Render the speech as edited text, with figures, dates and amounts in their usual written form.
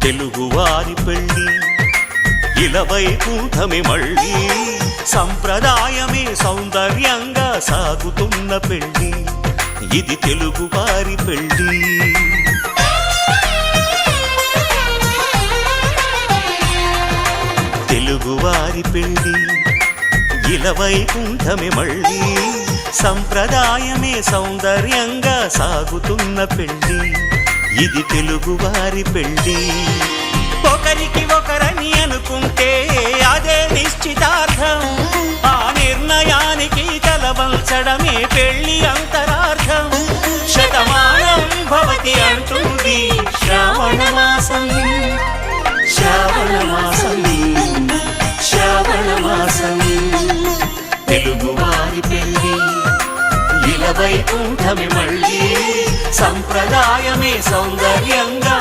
తెలుగువారి పెళ్ళి ఇలవైకుంఠమే మళ్ళీ సంప్రదాయమే సౌందర్యంగా సాగుతున్న పెళ్ళి ఇది తెలుగువారి పెళ్ళి తెలుగువారి పెళ్ళి ఇలవైకుంఠమే మళ్ళీ సంప్రదాయమే సౌందర్యంగా సాగుతున్న పెళ్ళి ఇది తెలుగువారి పెళ్ళి ఒకరికి ఒకరని అనుకుంటే అదే నిశ్చితార్థం ఆ నిర్ణయానికి తలవంచడమే పెళ్ళి అంతరార్థం శతమానం భవతి అంటుంది శ్రావణ మాసం శ్రావణ మాసం శ్రావణ మాసం తెలుగువారి పెళ్ళి ఇలవైకుంఠమే మళ్ళీ సంప్రదాయమే సౌందర్యంగా